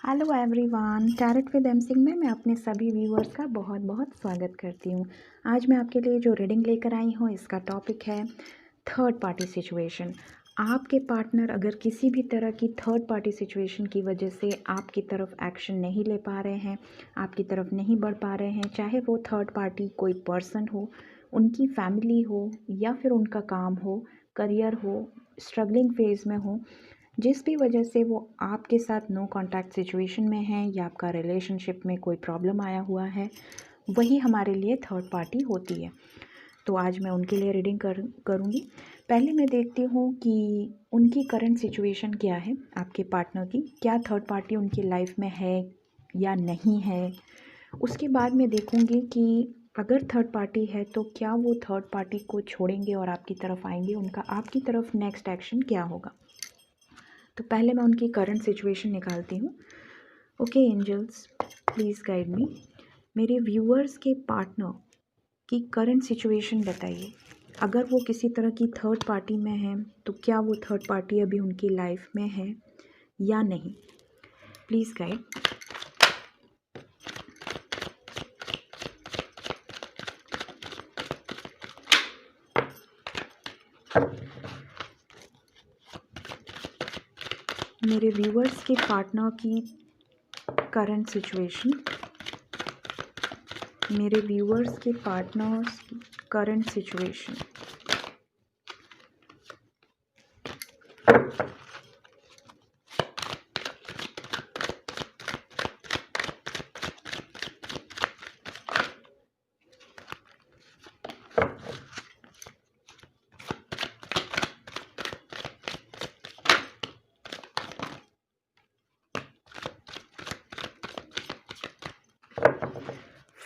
Hello everyone, tarot with M Singh में मैं अपने सभी व्यूअर्स का बहुत बहुत स्वागत करती हूँ। आज मैं आपके लिए जो रीडिंग लेकर आई हूँ इसका टॉपिक है थर्ड पार्टी सिचुएशन। आपके पार्टनर अगर किसी भी तरह की थर्ड पार्टी सिचुएशन की वजह से आपकी तरफ एक्शन नहीं ले पा रहे हैं, आपकी तरफ नहीं बढ़ पा रहे हैं, चाहे वो थर्ड पार्टी कोई पर्सन हो, उनकी फैमिली हो या फिर उनका काम हो, करियर हो, स्ट्रगलिंग फेज़ में हो, जिस भी वजह से वो आपके साथ नो कांटेक्ट सिचुएशन में है या आपका रिलेशनशिप में कोई प्रॉब्लम आया हुआ है, वही हमारे लिए थर्ड पार्टी होती है। तो आज मैं उनके लिए रीडिंग करूँगी। पहले मैं देखती हूँ कि उनकी करंट सिचुएशन क्या है, आपके पार्टनर की क्या थर्ड पार्टी उनकी लाइफ में है या नहीं है। उसके बाद मैं देखूँगी कि अगर थर्ड पार्टी है तो क्या वो थर्ड पार्टी को छोड़ेंगे और आपकी तरफ आएंगे, उनका आपकी तरफ नेक्स्ट एक्शन क्या होगा। तो पहले मैं उनकी करंट सिचुएशन निकालती हूँ। Okay angels, please guide me. मेरे व्यूअर्स के पार्टनर की करंट सिचुएशन बताइए। अगर वो किसी तरह की थर्ड पार्टी में है तो क्या वो थर्ड पार्टी अभी उनकी लाइफ में है या नहीं। Please guide. मेरे व्यूअर्स के पार्टनर की करंट सिचुएशन, मेरे व्यूअर्स के पार्टनर्स की current situation.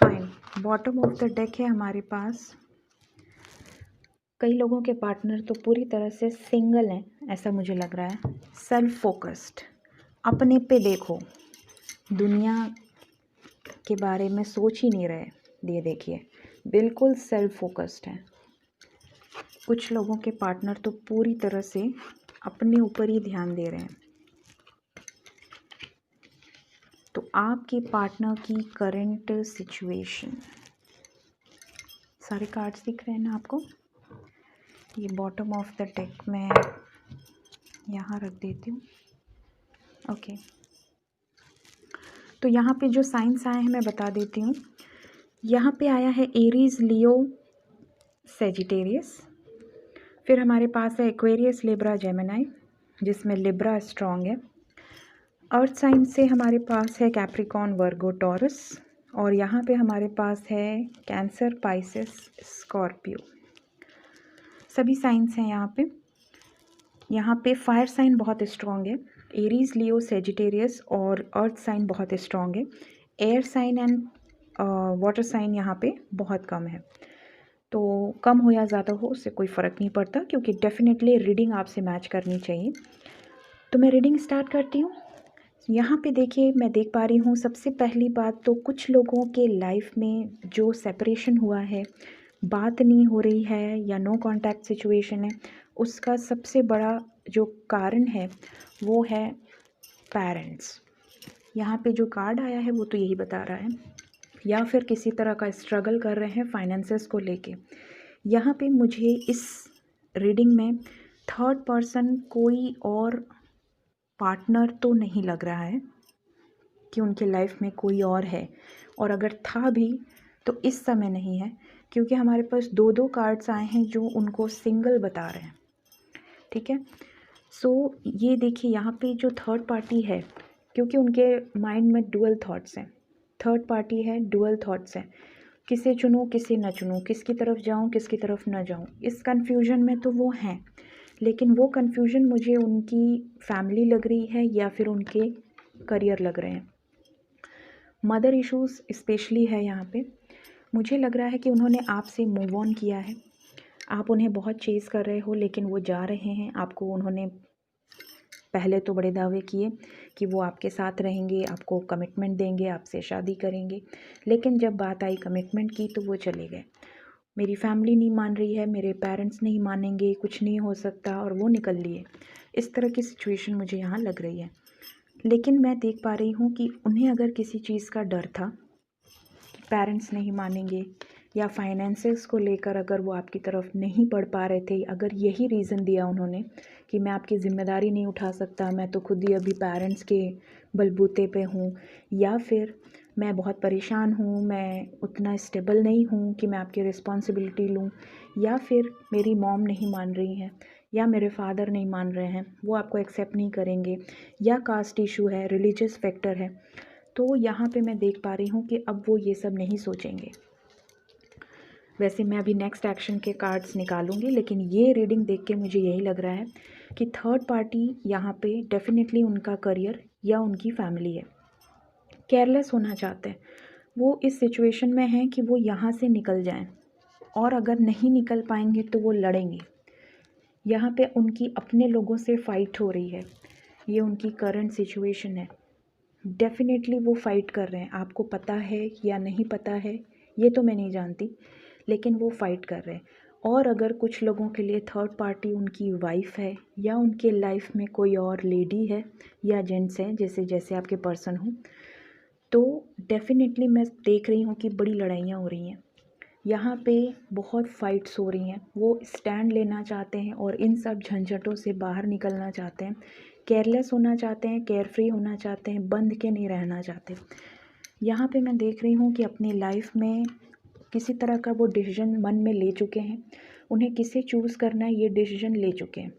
Fine, bottom of the deck है हमारे पास। कई लोगों के पार्टनर तो पूरी तरह से सिंगल हैं, ऐसा मुझे लग रहा है। सेल्फ फोकस्ड, अपने पे देखो, दुनिया के बारे में सोच ही नहीं रहे। ये देखिए, बिल्कुल सेल्फ फोकस्ड हैं। कुछ लोगों के पार्टनर तो पूरी तरह से अपने ऊपर ही ध्यान दे रहे हैं। तो आपके पार्टनर की करंट सिचुएशन, सारे कार्ड्स दिख रहे हैं ना आपको। ये बॉटम ऑफ द डेक में यहाँ रख देती हूँ। ओके, तो यहाँ पे जो साइंस आए हैं मैं बता देती हूँ। यहाँ पे आया है एरीज, लियो, सेजिटेरियस। फिर हमारे पास है एक्वेरियस, लिब्रा, जेमिनी, जिसमें लिब्रा स्ट्रॉन्ग है। अर्थ साइन से हमारे पास है कैप्रिकॉर्न, वर्गो, टॉरस। और यहाँ पे हमारे पास है कैंसर, पाइसेस, स्कॉर्पियो। सभी साइंस हैं यहाँ पे। यहाँ पे फायर साइन बहुत स्ट्रॉन्ग है, एरीज, लियो, सेजिटेरियस, और अर्थ साइन बहुत स्ट्रॉन्ग है। Air sign and water sign यहाँ पे बहुत कम है। तो कम हो या ज़्यादा हो उससे कोई फ़र्क नहीं पड़ता, क्योंकि डेफिनेटली रीडिंग आपसे मैच करनी चाहिए। तो मैं रीडिंग स्टार्ट करती हूँ। यहाँ पे देखिए, मैं देख पा रही हूँ सबसे पहली बात तो कुछ लोगों के लाइफ में जो सेपरेशन हुआ है, बात नहीं हो रही है या नो कांटेक्ट सिचुएशन है, उसका सबसे बड़ा जो कारण है वो है पेरेंट्स। यहाँ पे जो कार्ड आया है वो तो यही बता रहा है, या फिर किसी तरह का स्ट्रगल कर रहे हैं फाइनेंसेस को लेके। यहाँ पे मुझे इस रीडिंग में थर्ड पर्सन कोई और पार्टनर तो नहीं लग रहा है कि उनके लाइफ में कोई और है, और अगर था भी तो इस समय नहीं है, क्योंकि हमारे पास दो दो कार्ड्स आए हैं जो उनको सिंगल बता रहे हैं। ठीक है, सो ये देखिए यहाँ पे जो थर्ड पार्टी है, क्योंकि उनके माइंड में डुअल थॉट्स हैं, थर्ड पार्टी है, डुअल थॉट्स हैं, किसे चुनूँ किसे न चुनूँ, किसकी तरफ जाऊँ किसकी तरफ न जाऊँ, इस कन्फ्यूजन में तो वो हैं। लेकिन वो कन्फ्यूजन मुझे उनकी फैमिली लग रही है या फिर उनके करियर लग रहे हैं। मदर इश्यूज़ स्पेशली है यहाँ पे। मुझे लग रहा है कि उन्होंने आपसे मूव ऑन किया है। आप उन्हें बहुत चेज़ कर रहे हो लेकिन वो जा रहे हैं। आपको उन्होंने पहले तो बड़े दावे किए कि वो आपके साथ रहेंगे, आपको कमिटमेंट देंगे, आपसे शादी करेंगे, लेकिन जब बात आई कमिटमेंट की तो वो चले गए। मेरी फैमिली नहीं मान रही है, मेरे पेरेंट्स नहीं मानेंगे, कुछ नहीं हो सकता, और वो निकल लिए। इस तरह की सिचुएशन मुझे यहाँ लग रही है। लेकिन मैं देख पा रही हूँ कि उन्हें अगर किसी चीज़ का डर था कि पेरेंट्स नहीं मानेंगे या फाइनेंसेस को लेकर अगर वो आपकी तरफ नहीं बढ़ पा रहे थे, अगर यही रीज़न दिया उन्होंने कि मैं आपकी ज़िम्मेदारी नहीं उठा सकता, मैं तो खुद ही अभी पेरेंट्स के बलबूते पे हूँ, या फिर मैं बहुत परेशान हूँ, मैं उतना स्टेबल नहीं हूँ कि मैं आपकी रिस्पॉन्सिबिलिटी लूँ, या फिर मेरी मॉम नहीं मान रही हैं या मेरे फादर नहीं मान रहे हैं, वो आपको एक्सेप्ट नहीं करेंगे, या कास्ट इशू है, रिलीजियस फैक्टर है, तो यहाँ पे मैं देख पा रही हूँ कि अब वो ये सब नहीं सोचेंगे। वैसे मैं अभी नेक्स्ट एक्शन के कार्ड्स निकालूंगी, लेकिन ये रीडिंग देख के मुझे यही लग रहा है कि थर्ड पार्टी यहाँ पे डेफिनेटली उनका करियर या उनकी फैमिली है, केयरलेस होना चाहते हैं। वो इस सिचुएशन में हैं कि वो यहाँ से निकल जाएं, और अगर नहीं निकल पाएंगे तो वो लड़ेंगे। यहाँ पे उनकी अपने लोगों से फ़ाइट हो रही है, ये उनकी करंट सिचुएशन है। डेफिनेटली वो फ़ाइट कर रहे हैं, आपको पता है या नहीं पता है ये तो मैं नहीं जानती, लेकिन वो फ़ाइट कर रहे हैं। और अगर कुछ लोगों के लिए थर्ड पार्टी उनकी वाइफ है या उनके लाइफ में कोई और लेडी है या जेंट्स हैं, जैसे जैसे आपके पर्सन हो, तो डेफिनेटली मैं देख रही हूँ कि बड़ी लड़ाइयाँ हो रही हैं यहाँ पे, बहुत फाइट्स हो रही हैं। वो स्टैंड लेना चाहते हैं और इन सब झंझटों से बाहर निकलना चाहते हैं, केयरलेस होना चाहते हैं, केयरफ्री होना चाहते हैं, बंध के नहीं रहना चाहते। यहाँ पे मैं देख रही हूँ कि अपनी लाइफ में किसी तरह का वो डिसीजन मन में ले चुके हैं, उन्हें किसे चूज़ करना है ये डिसीजन ले चुके हैं।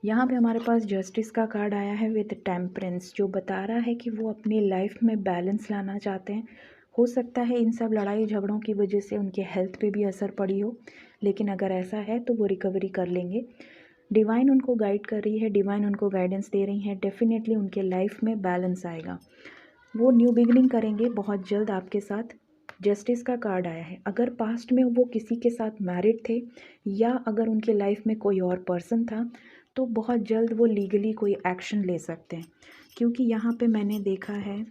यहाँ पे हमारे पास जस्टिस का कार्ड आया है विद टेम्परेंस, जो बता रहा है कि वो अपनी लाइफ में बैलेंस लाना चाहते हैं। हो सकता है इन सब लड़ाई झगड़ों की वजह से उनके हेल्थ पे भी असर पड़ी हो, लेकिन अगर ऐसा है तो वो रिकवरी कर लेंगे। डिवाइन उनको गाइड कर रही है, डिवाइन उनको गाइडेंस दे रही है, डेफिनेटली उनके लाइफ में बैलेंस आएगा, वो न्यू बिगनिंग करेंगे बहुत जल्द आपके साथ। जस्टिस का कार्ड आया है। अगर पास्ट में वो किसी के साथ मैरिड थे या अगर उनके लाइफ में कोई और पर्सन था, तो बहुत जल्द वो लीगली कोई एक्शन ले सकते हैं, क्योंकि यहाँ पे मैंने देखा है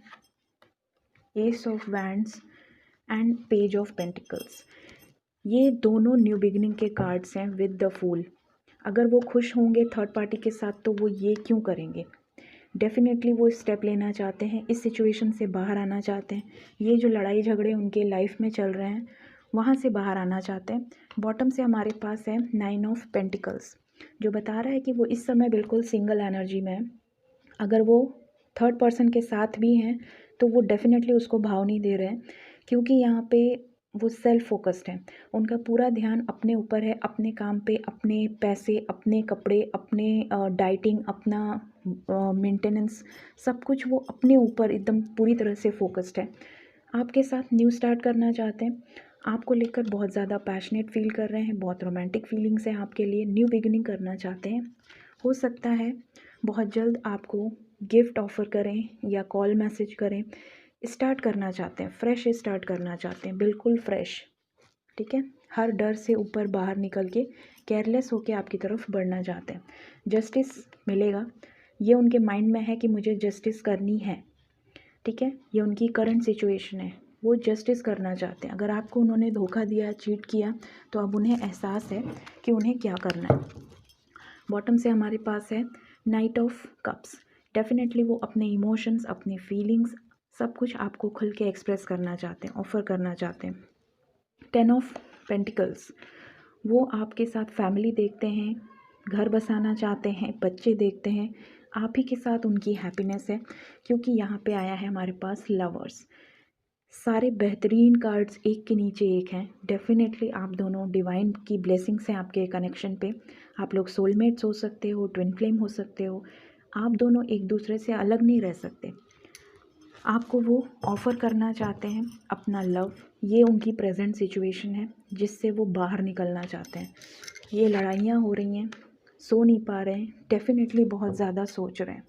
S of wands and page of pentacles, ये दोनों न्यू बिगनिंग के कार्ड्स हैं विद द फूल। अगर वो खुश होंगे थर्ड पार्टी के साथ तो वो ये क्यों करेंगे, डेफिनेटली वो स्टेप लेना चाहते हैं, इस सिचुएशन से बाहर आना चाहते हैं। ये जो लड़ाई झगड़े उनके लाइफ में चल रहे हैं वहाँ से बाहर आना चाहते हैं। बॉटम से हमारे पास है 9 ऑफ पेंटिकल्स, जो बता रहा है कि वो इस समय बिल्कुल सिंगल एनर्जी में है। अगर वो थर्ड पर्सन के साथ भी हैं तो वो डेफिनेटली उसको भाव नहीं दे रहे हैं, क्योंकि यहाँ पे वो सेल्फ फोकस्ड हैं। उनका पूरा ध्यान अपने ऊपर है, अपने काम पे, अपने पैसे, अपने कपड़े, अपने डाइटिंग, अपना मेंटेनेंस, सब कुछ वो अपने ऊपर एकदम पूरी तरह से फोकस्ड है। आपके साथ न्यू स्टार्ट करना चाहते हैं, आपको लेकर बहुत ज़्यादा पैशनेट फील कर रहे हैं, बहुत रोमांटिक फीलिंग्स हैं आपके लिए, न्यू बिगिनिंग करना चाहते हैं। हो सकता है बहुत जल्द आपको गिफ्ट ऑफ़र करें या कॉल मैसेज करें, स्टार्ट करना चाहते हैं, फ्रेश स्टार्ट करना चाहते हैं, बिल्कुल फ्रेश, ठीक है। हर डर से ऊपर बाहर निकल के केयरलेस होके आपकी तरफ बढ़ना चाहते हैं। जस्टिस मिलेगा, ये उनके माइंड में है कि मुझे जस्टिस करनी है, ठीक है। ये उनकी करंट सिचुएशन है, वो जस्टिस करना चाहते हैं। अगर आपको उन्होंने धोखा दिया, चीट किया, तो अब उन्हें एहसास है कि उन्हें क्या करना है। बॉटम से हमारे पास है नाइट ऑफ कप्स, डेफिनेटली वो अपने इमोशंस, अपने फीलिंग्स, सब कुछ आपको खुल के एक्सप्रेस करना चाहते हैं, ऑफ़र करना चाहते हैं। 10 ऑफ पेंटिकल्स, वो आपके साथ फैमिली देखते हैं, घर बसाना चाहते हैं, बच्चे देखते हैं, आप ही के साथ उनकी हैप्पीनेस है, क्योंकि यहाँ पे आया है हमारे पास लवर्स। सारे बेहतरीन कार्ड्स एक के नीचे एक हैं। डेफिनेटली आप दोनों, डिवाइन की ब्लेसिंग्स हैं आपके कनेक्शन पे। आप लोग सोलमेट्स हो सकते हो, ट्विन फ्लेम हो सकते हो, आप दोनों एक दूसरे से अलग नहीं रह सकते। आपको वो ऑफ़र करना चाहते हैं अपना लव, ये उनकी प्रेजेंट सिचुएशन है जिससे वो बाहर निकलना चाहते हैं। ये लड़ाइयाँ हो रही हैं, सो नहीं पा रहे हैं, डेफिनेटली बहुत ज़्यादा सोच रहे हैं।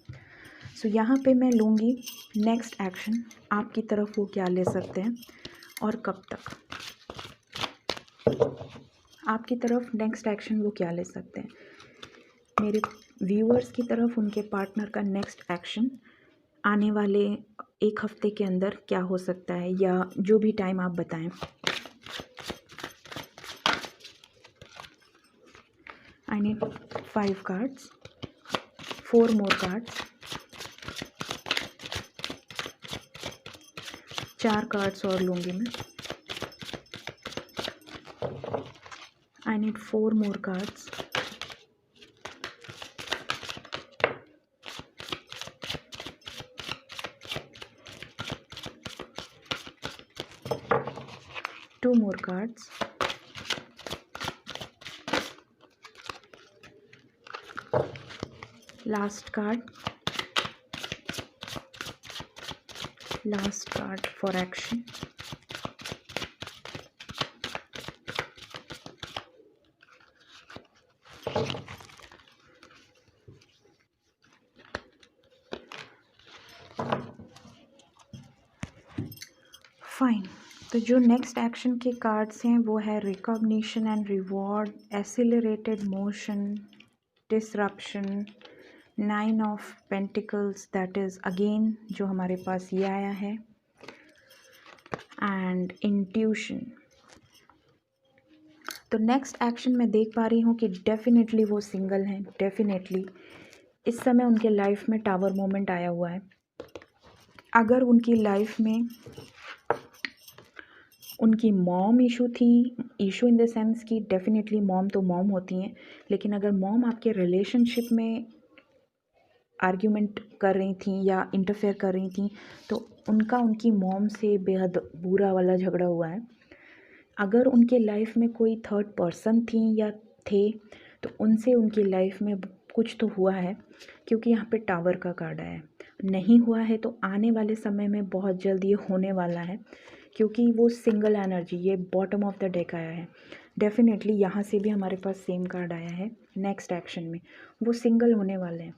सो यहाँ पे मैं लूँगी नेक्स्ट एक्शन, आपकी तरफ वो क्या ले सकते हैं और कब तक, आपकी तरफ नेक्स्ट एक्शन वो क्या ले सकते हैं। मेरे व्यूअर्स की तरफ उनके पार्टनर का नेक्स्ट एक्शन आने वाले एक हफ्ते के अंदर क्या हो सकता है, या जो भी टाइम आप बताएं। I need 5 cards, 4 more cards, 4 cards और लूँगी मैं। I need 4 more cards. Two more cards. Last card. Last card for action. Fine. तो जो नेक्स्ट एक्शन के कार्ड्स हैं वो है recognition and reward, accelerated motion, disruption, 9 of pentacles, that is again जो हमारे पास ये आया है, एंड इंट्यूशन। तो नेक्स्ट एक्शन मैं देख पा रही हूँ कि डेफिनेटली वो सिंगल हैं। डेफिनेटली इस समय उनके लाइफ में टावर मोमेंट आया हुआ है। अगर उनकी लाइफ में उनकी मॉम इशू थी, इशू इन द सेंस कि डेफिनेटली मॉम तो मॉम होती हैं, लेकिन अगर मॉम आपके रिलेशनशिप में आर्ग्यूमेंट कर रही थी या इंटरफेयर कर रही थी, तो उनकी मॉम से बेहद बुरा वाला झगड़ा हुआ है। अगर उनके लाइफ में कोई थर्ड पर्सन थी या थे, तो उनसे उनकी लाइफ में कुछ तो हुआ है, क्योंकि यहाँ पे टावर का कार्ड आया है। नहीं हुआ है तो आने वाले समय में बहुत जल्द ये होने वाला है, क्योंकि वो सिंगल एनर्जी, ये बॉटम ऑफ द डेक आया है। डेफिनेटली यहाँ से भी हमारे पास सेम कार्ड आया है। नेक्स्ट एक्शन में वो सिंगल होने वाले हैं,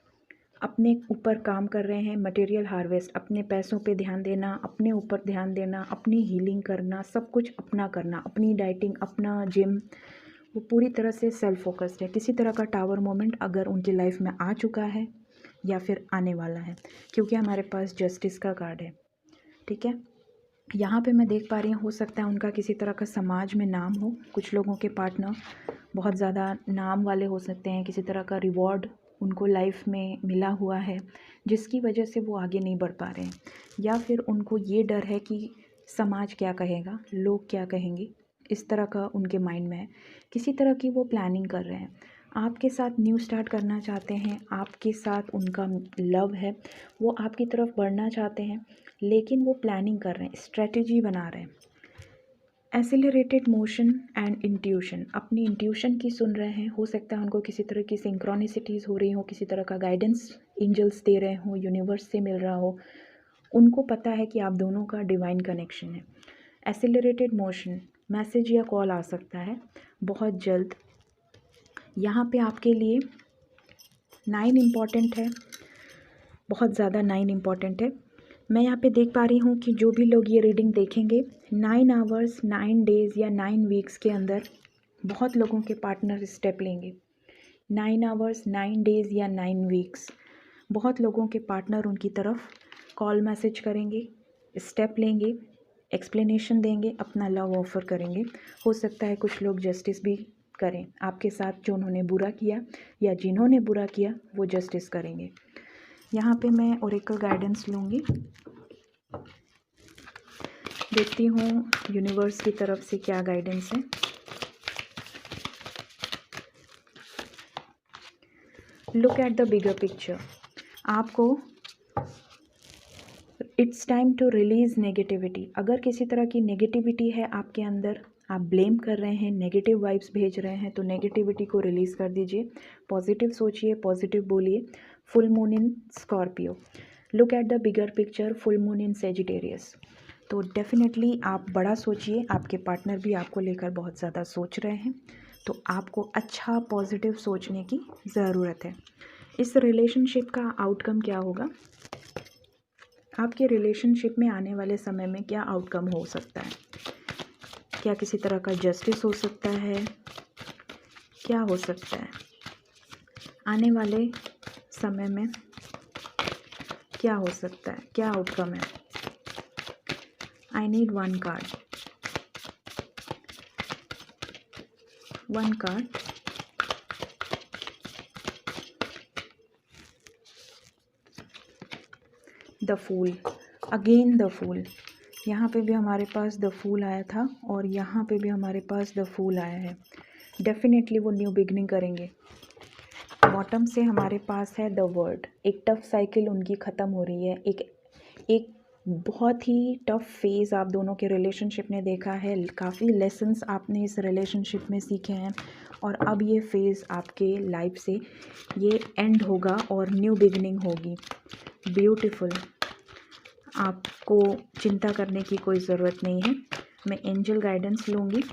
अपने ऊपर काम कर रहे हैं, मटेरियल हार्वेस्ट, अपने पैसों पे ध्यान देना, अपने ऊपर ध्यान देना, अपनी हीलिंग करना, सब कुछ अपना करना, अपनी डाइटिंग, अपना जिम, वो पूरी तरह से सेल्फ फोकस्ड है। किसी तरह का टावर मोमेंट अगर उनकी लाइफ में आ चुका है या फिर आने वाला है, क्योंकि हमारे पास जस्टिस का कार्ड है। ठीक है, यहाँ पे मैं देख पा रही हूँ, हो सकता है उनका किसी तरह का समाज में नाम हो। कुछ लोगों के पार्टनर बहुत ज़्यादा नाम वाले हो सकते हैं, किसी तरह का रिवॉर्ड उनको लाइफ में मिला हुआ है जिसकी वजह से वो आगे नहीं बढ़ पा रहे हैं, या फिर उनको ये डर है कि समाज क्या कहेगा, लोग क्या कहेंगे, इस तरह का उनके माइंड में है। किसी तरह की वो प्लानिंग कर रहे हैं, आपके साथ न्यू स्टार्ट करना चाहते हैं, आपके साथ उनका लव है, वो आपकी तरफ बढ़ना चाहते हैं, लेकिन वो प्लानिंग कर रहे हैं, स्ट्रेटजी बना रहे हैं। एक्सीलरेटेड मोशन एंड इंट्यूशन, अपनी इंट्यूशन की सुन रहे हैं। हो सकता है उनको किसी तरह की सिंक्रोनिसिटीज़ हो रही हो, किसी तरह का गाइडेंस एंजल्स दे रहे हो, यूनिवर्स से मिल रहा हो। उनको पता है कि आप दोनों का डिवाइन कनेक्शन है। एक्सीलरेटेड मोशन, मैसेज या कॉल आ सकता है बहुत जल्द। यहाँ पे आपके लिए 9 इम्पॉर्टेंट है, बहुत ज़्यादा 9 इम्पॉर्टेंट है। मैं यहाँ पे देख पा रही हूँ कि जो भी लोग ये रीडिंग देखेंगे, 9 आवर्स, 9 डेज़ या 9 वीक्स के अंदर बहुत लोगों के पार्टनर स्टेप लेंगे। 9 आवर्स, 9 डेज़ या 9 वीक्स, बहुत लोगों के पार्टनर उनकी तरफ कॉल मैसेज करेंगे, स्टेप लेंगे, एक्सप्लेनेशन देंगे, अपना लव ऑफ़र करेंगे। हो सकता है कुछ लोग जस्टिस भी करें आपके साथ, जो उन्होंने बुरा किया या जिन्होंने बुरा किया वो जस्टिस करेंगे। यहाँ पे मैं ओरेकल गाइडेंस लूँगी, देखती हूँ यूनिवर्स की तरफ से क्या गाइडेंस है। Look at the bigger picture. आपको it's time to release negativity. अगर किसी तरह की नेगेटिविटी है आपके अंदर, आप ब्लेम कर रहे हैं, नेगेटिव वाइब्स भेज रहे हैं, तो नेगेटिविटी को रिलीज़ कर दीजिए। पॉजिटिव सोचिए, पॉजिटिव बोलिए। Full moon in Scorpio. Look at the bigger picture, full moon in Sagittarius. तो डेफिनेटली आप बड़ा सोचिए, आपके पार्टनर भी आपको लेकर बहुत ज़्यादा सोच रहे हैं, तो आपको अच्छा पॉजिटिव सोचने की ज़रूरत है। इस रिलेशनशिप का आउटकम क्या होगा, आपके रिलेशनशिप में आने वाले समय में क्या आउटकम हो सकता है? क्या किसी तरह का जस्टिस हो सकता है? क्या हो सकता है आने वाले समय में, क्या हो सकता है, क्या आउटकम है? I need one card, one card. The fool, again the fool. यहाँ पे भी हमारे पास द फूल आया था और यहाँ पे भी हमारे पास द फूल आया है। डेफिनेटली वो न्यू बिगनिंग करेंगे। बॉटम से हमारे पास है द वर्ड। एक टफ साइकिल उनकी ख़त्म हो रही है। एक बहुत ही टफ फेज़ आप दोनों के रिलेशनशिप ने देखा है। काफ़ी लेसन्स आपने इस रिलेशनशिप में सीखे हैं और अब ये फेज़ आपके लाइफ से ये एंड होगा और न्यू बिगनिंग होगी। ब्यूटीफुल। आपको चिंता करने की कोई ज़रूरत नहीं है। मैं एंजल गाइडेंस लूँगी,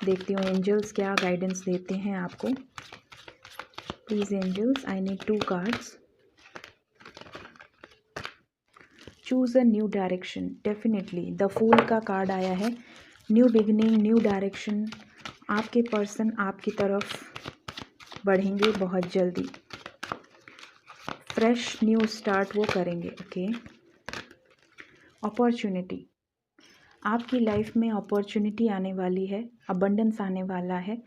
देखती हूँ एंजल्स क्या गाइडेंस देते हैं आपको। Please angels, I need 2 cards. Choose a new direction. Definitely the fool का कार्ड आया है। New beginning, new direction. आपके पर्सन आपकी तरफ बढ़ेंगे बहुत जल्दी। फ्रेश न्यू स्टार्ट वो करेंगे। ओके। अपॉर्चुनिटी, आपकी लाइफ में अपॉर्चुनिटी आने वाली है, अबंडेंस आने वाला है।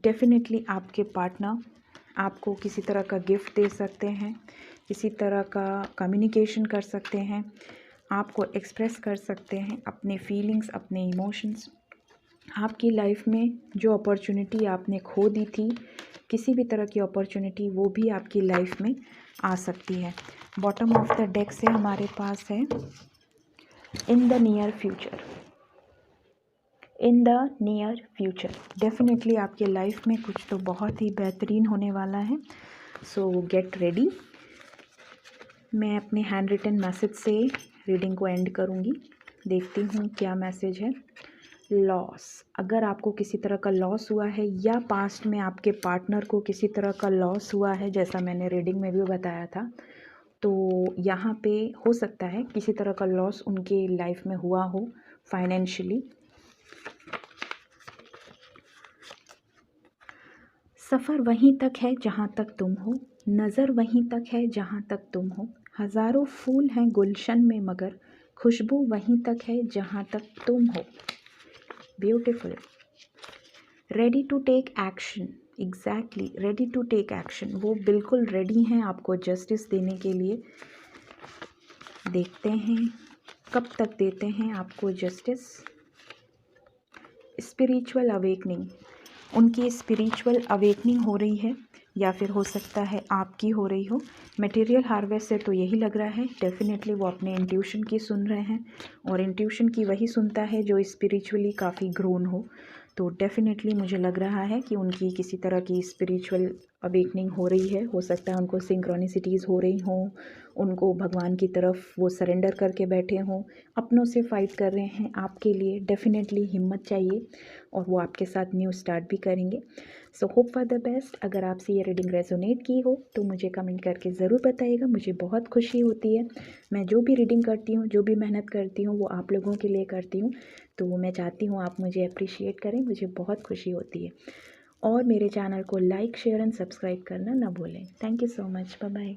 डेफिनेटली आपके पार्टनर आपको किसी तरह का गिफ्ट दे सकते हैं, किसी तरह का कम्युनिकेशन कर सकते हैं, आपको एक्सप्रेस कर सकते हैं अपने फीलिंग्स, अपने इमोशंस। आपकी लाइफ में जो अपॉर्चुनिटी आपने खो दी थी, किसी भी तरह की अपॉर्चुनिटी, वो भी आपकी लाइफ में आ सकती है। बॉटम ऑफ द डेक से हमारे पास है in the near future. In the near future definitely आपके लाइफ में कुछ तो बहुत ही बेहतरीन होने वाला है। सो गेट रेडी। मैं अपने हैंड रिटन मैसेज से रीडिंग को एंड करूँगी। देखती हूँ क्या मैसेज है। लॉस, अगर आपको किसी तरह का लॉस हुआ है या पास्ट में आपके पार्टनर को किसी तरह का लॉस हुआ है, जैसा मैंने रीडिंग में भी बताया था, तो यहाँ पे हो सकता है किसी तरह का लॉस उनके लाइफ में हुआ हो फाइनेंशियली। सफ़र वहीं तक है जहाँ तक तुम हो, नज़र वहीं तक है जहाँ तक तुम हो। हज़ारों फूल हैं गुलशन में मगर खुशबू वहीं तक है जहाँ तक तुम हो। Beautiful. Ready to take action. Exactly, ready to take action. वो बिल्कुल रेडी हैं आपको जस्टिस देने के लिए। देखते हैं कब तक देते हैं आपको जस्टिस। स्पिरिचुअल अवेकनिंग, उनकी स्पिरिचुअल अवेकनिंग हो रही है या फिर हो सकता है आपकी हो रही हो। मटेरियल हार्वेस्ट से तो यही लग रहा है। डेफिनेटली वो अपने इंट्यूशन की सुन रहे हैं और इंट्यूशन की वही सुनता है जो स्पिरिचुअली काफ़ी ग्रोन हो। तो डेफिनेटली मुझे लग रहा है कि उनकी किसी तरह की स्पिरिचुअल अवेकनिंग हो रही है। हो सकता है उनको सिंक्रोनिसिटीज़ हो रही हों, उनको भगवान की तरफ वो सरेंडर करके बैठे हों, अपनों से फाइट कर रहे हैं आपके लिए। डेफिनेटली हिम्मत चाहिए और वो आपके साथ न्यू स्टार्ट भी करेंगे। So hope for the best. अगर आपसे ये रीडिंग रेजोनेट की हो तो मुझे कमेंट करके ज़रूर बताइएगा, मुझे बहुत खुशी होती है। मैं जो भी रीडिंग करती हूँ, जो भी मेहनत करती हूँ, वो आप लोगों के लिए करती हूँ। तो मैं चाहती हूँ आप मुझे अप्रिशिएट करें, मुझे बहुत खुशी होती है। और मेरे चैनल को लाइक, शेयर एंड सब्सक्राइब करना ना भूलें। Thank you so much. Bye bye.